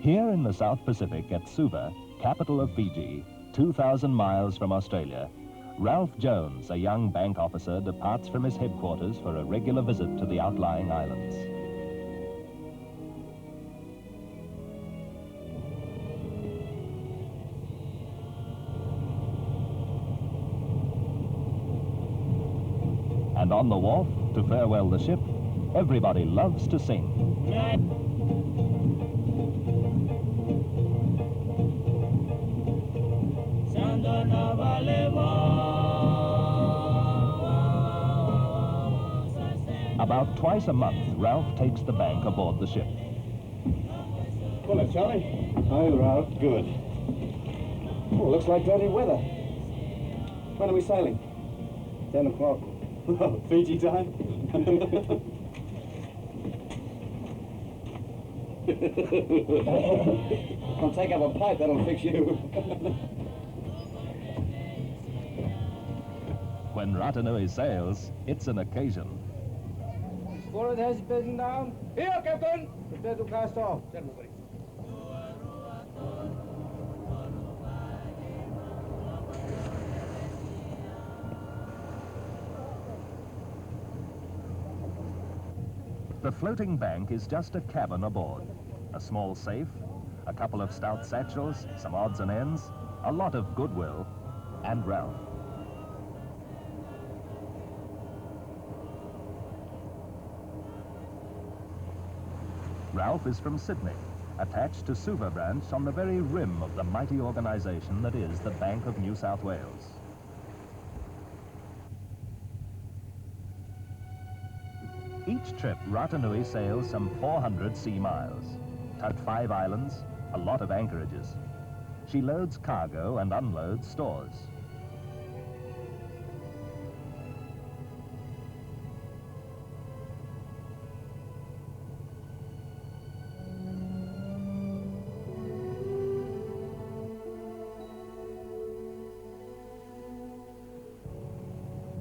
Here in the South Pacific at Suva, capital of Fiji, 2,000 miles from Australia, Ralph Jones, a young bank officer, departs from his headquarters for a regular visit to the outlying islands. And on the wharf, to farewell the ship, everybody loves to sing. About twice a month, Ralph takes the bank aboard the ship. Hello, Charlie. Hi, Ralph. Good. Oh, looks like dirty weather. When are we sailing? 10 o'clock. Fiji time? I'll take up a pipe, that'll fix you. When Ratanui sails, it's an occasion. Forward has bedding down. Here, Captain! Prepare to cast off. Everybody. The floating bank is just a cabin aboard. A small safe, a couple of stout satchels, some odds and ends, a lot of goodwill, and Ralph. Ralph is from Sydney, attached to Suva branch on the very rim of the mighty organization that is the Bank of New South Wales. Each trip, Ratanui sails some 400 sea miles, touch 5 islands, a lot of anchorages. She loads cargo and unloads stores.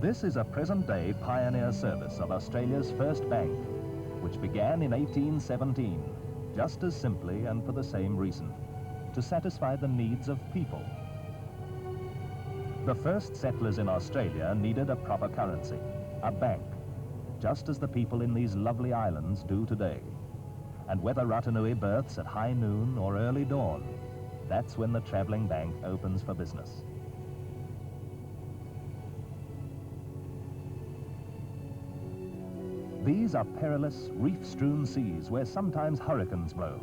This is a present-day pioneer service of Australia's first bank, which began in 1817, just as simply and for the same reason, to satisfy the needs of people. The first settlers in Australia needed a proper currency, a bank, just as the people in these lovely islands do today. And whether Ratanui berths at high noon or early dawn, that's when the travelling bank opens for business. These are perilous, reef-strewn seas where sometimes hurricanes blow,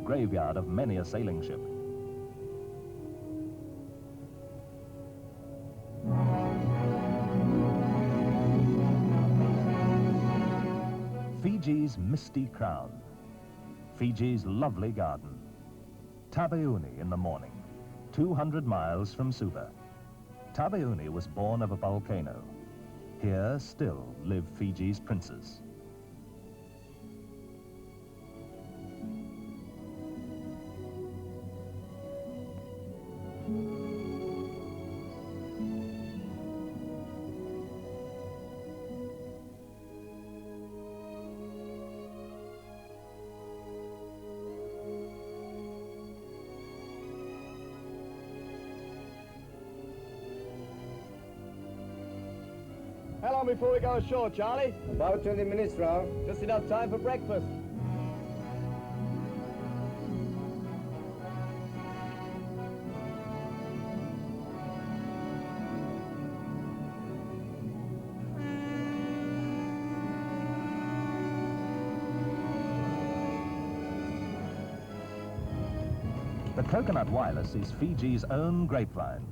graveyard of many a sailing ship. Fiji's misty crown, Fiji's lovely garden, Taveuni in the morning, 200 miles from Suva. Taveuni was born of a volcano. Here still live Fiji's princes. How long before we go ashore, Charlie? About 20 minutes, Ralph. Just enough time for breakfast. The coconut wireless is Fiji's own grapevine.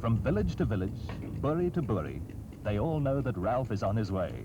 From village to village, buri to buri, they all know that Ralph is on his way.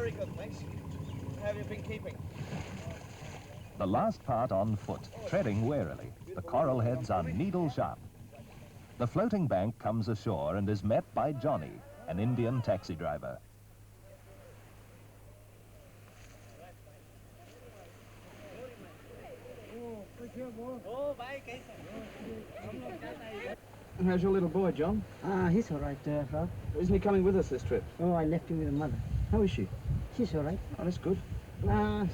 Very good, thanks. How have you been keeping? The last part on foot, treading warily. The coral heads are needle sharp. The floating bank comes ashore and is met by Johnny, an Indian taxi driver. How's your little boy, John? He's all right, Ralph. Isn't he coming with us this trip? Oh, I left him with the mother. How is she? She's all right. Oh, that's good.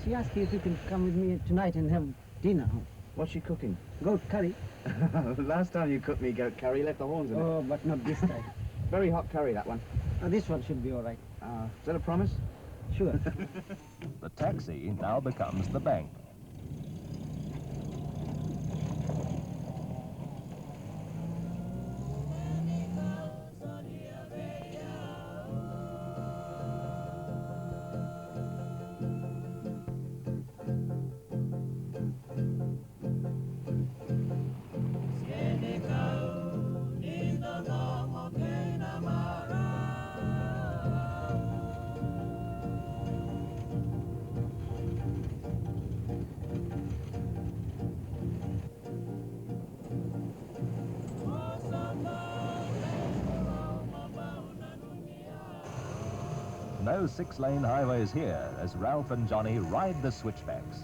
She asked you if you can come with me tonight and have dinner. What's she cooking? Goat curry. Last time you cooked me goat curry, you left the horns in it. Oh, but not this time. Very hot curry, that one. This one should be all right. Is that a promise? Sure. The taxi now becomes the bank. No six-lane highways here as Ralph and Johnny ride the switchbacks.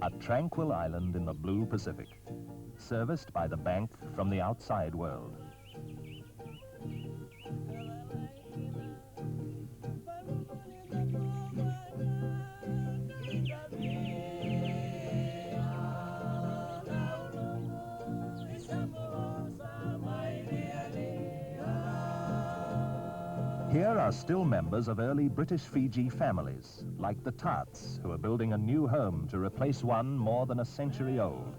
A tranquil island in the blue Pacific, serviced by the bank from the outside world. Here are still members of early British Fiji families, like the Tarts, who are building a new home to replace one more than a century old.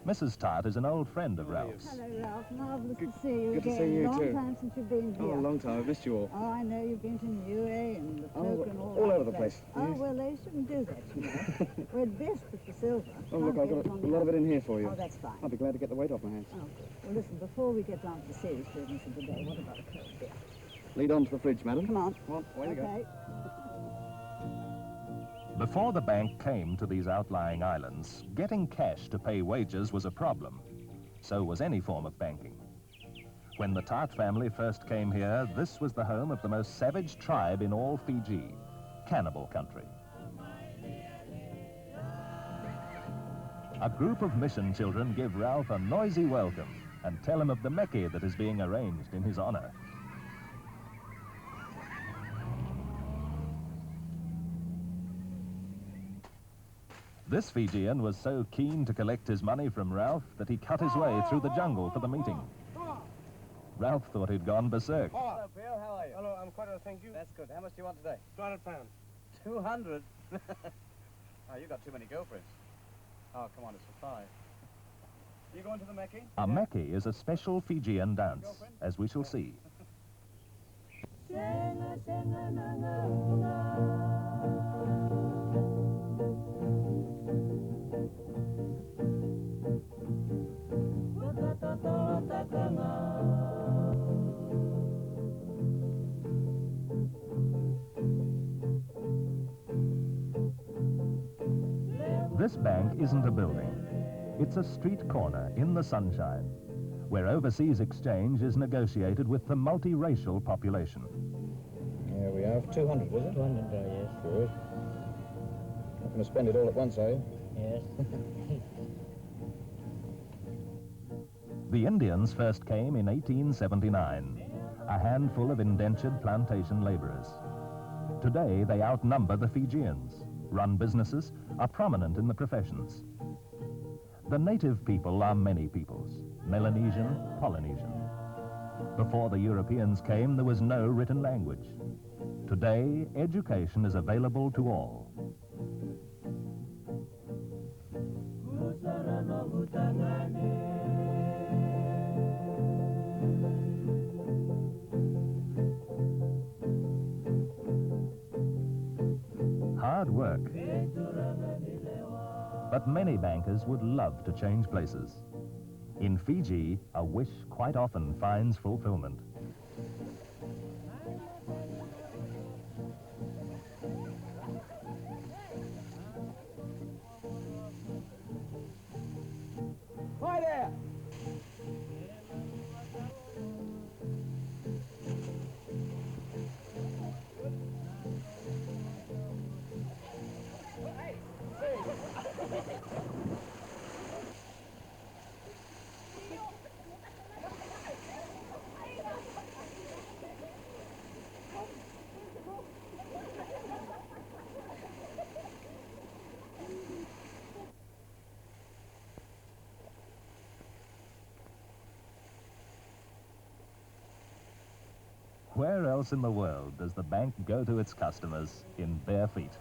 Mrs. Tart is an old friend of Ralph's. Hello, Ralph. Marvellous to see you Good to again. see you Long too. time since you've been here. Oh, a long time. I've missed you all. Oh, I know. You've been to Niue and the Poke and all over the place. Oh, Yes. well, they shouldn't do that, you know. We're desperate for silver. Oh, look, Can't I've get got on a the lot of it other. in here for you. Oh, that's fine. I'll be glad to get the weight off my hands. Oh, good. Well, listen, before we get down to the serious business of the day, what about a cold beer? Lead on to the fridge, madam. Come on. Come on, away you go. Okay. Before the bank came to these outlying islands, getting cash to pay wages was a problem. So was any form of banking. When the Tart family first came here, this was the home of the most savage tribe in all Fiji, cannibal country. A group of mission children give Ralph a noisy welcome and tell him of the mecca that is being arranged in his honor. This Fijian was so keen to collect his money from Ralph that he cut his way through the jungle for the meeting. Ralph thought he'd gone berserk. Hello, Bill. How are you? Hello, I'm quite well, thank you. That's good. How much do you want today? £200. 200? Oh, you got too many girlfriends. Oh, come on, it's for 5. You going to the Mecca? A mecca is a special Fijian dance, as we shall see. This bank isn't a building. It's a street corner in the sunshine, where overseas exchange is negotiated with the multiracial population. Here we have 200, was it? 200, yes. Good. Not going to spend it all at once, are you? Yes. The Indians first came in 1879, a handful of indentured plantation laborers. Today, they outnumber the Fijians, run businesses, are prominent in the professions. The native people are many peoples, Melanesian, Polynesian. Before the Europeans came, there was no written language. Today, education is available to all. Hard work. But many bankers would love to change places. In Fiji, a wish quite often finds fulfillment. Hi there! Where else in the world does the bank go to its customers in bare feet?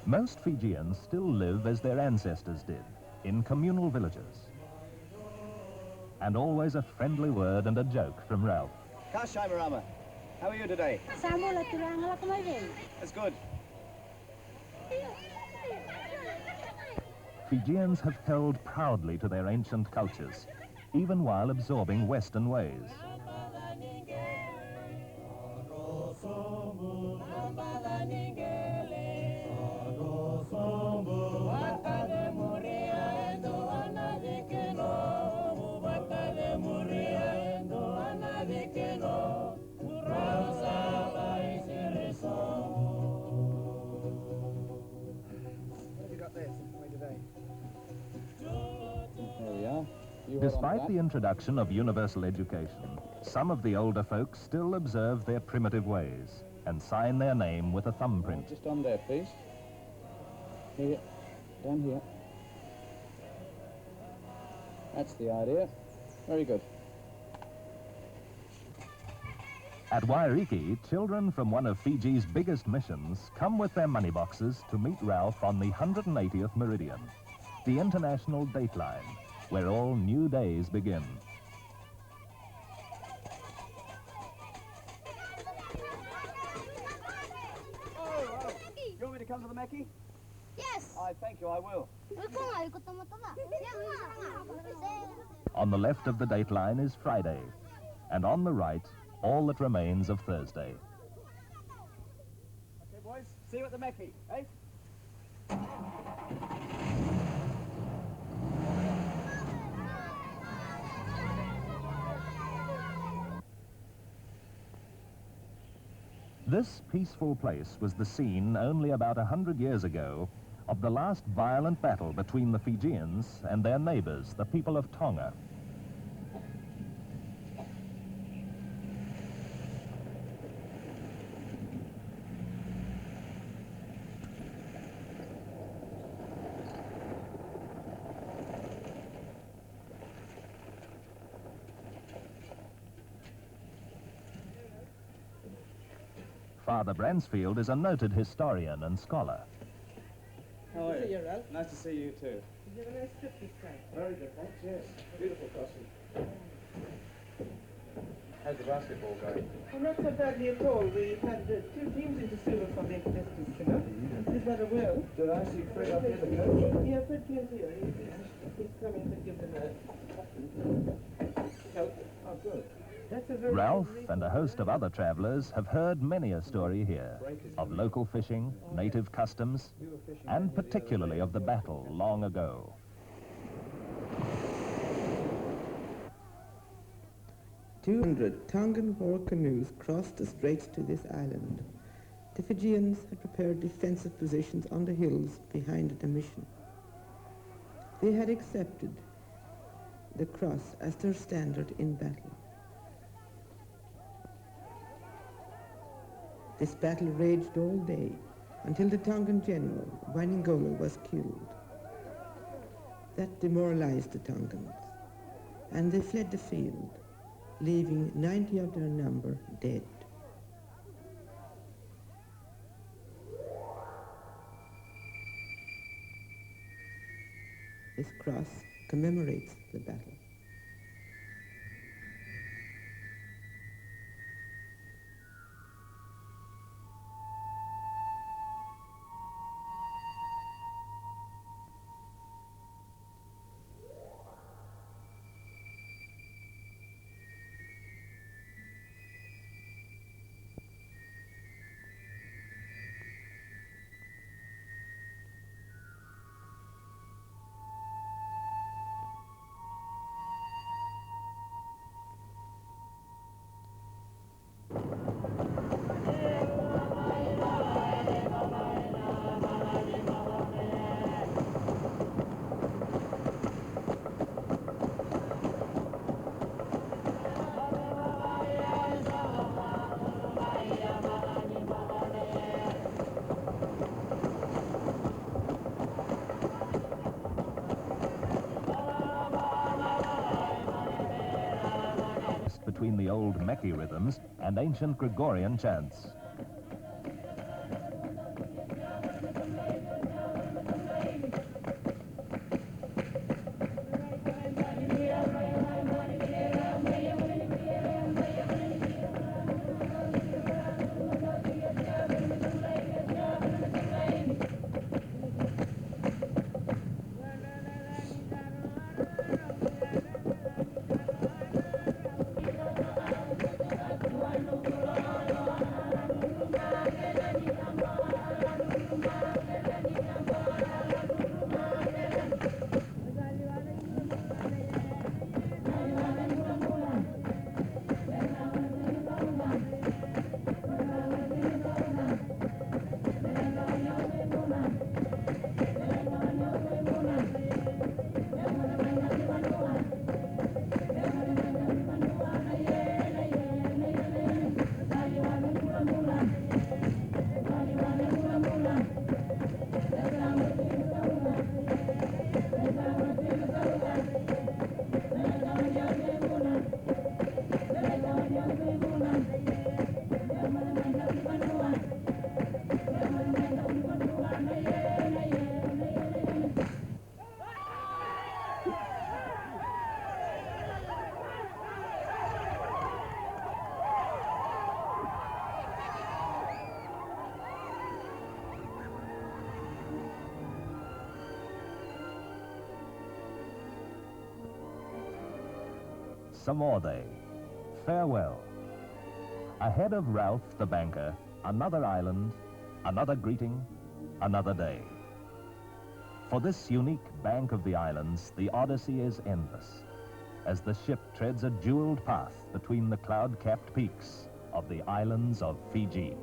Most Fijians still live as their ancestors did, in communal villages. And always a friendly word and a joke from Ralph. Kashai Marama, how are you today? That's good. Fijians have held proudly to their ancient cultures, even while absorbing Western ways. There we are. Despite the introduction of universal education, some of the older folks still observe their primitive ways and sign their name with a thumbprint. Just on there, please. Here, down here. That's the idea. Very good. At Wairiki, children from one of Fiji's biggest missions come with their money boxes to meet Ralph on the 180th meridian, the international dateline, where all new days begin. You want me to come to the Meckie? Yes. I thank you, I will. On the left of the dateline is Friday, and on the right, all that remains of Thursday. Okay, boys, see you at the Meckie, eh? This peaceful place was the scene only about 100 years ago of the last violent battle between the Fijians and their neighbors, the people of Tonga. Father Bransfield is a noted historian and scholar. How are See you? you, Ralph. Nice to see you too. Did you have a nice trip this time? Very good, thanks, yes. Beautiful costume. How's the basketball going? Well, not so badly at all. We had 2 teams into silver from the international summer. Did rather well. Did I see Fred up here, the coach? Yeah, Fred came here. He's coming to give them a help. Oh, good. That's a very Ralph good and a host of other travelers have heard many a story here of local fishing, native customs, and particularly of the battle long ago. "200 Tongan war canoes crossed the straits to this island. The Fijians had prepared defensive positions on the hills behind the mission. They had accepted the cross as their standard in battle. This battle raged all day until the Tongan general, Waingola, was killed. That demoralized the Tongans, and they fled the field, leaving 90 of their number dead. This cross commemorates the battle. Between the old Meki rhythms and ancient Gregorian chants. Samorde, farewell. Ahead of Ralph the banker, another island, another greeting, another day. For this unique bank of the islands, the odyssey is endless, as the ship treads a jeweled path between the cloud-capped peaks of the islands of Fiji.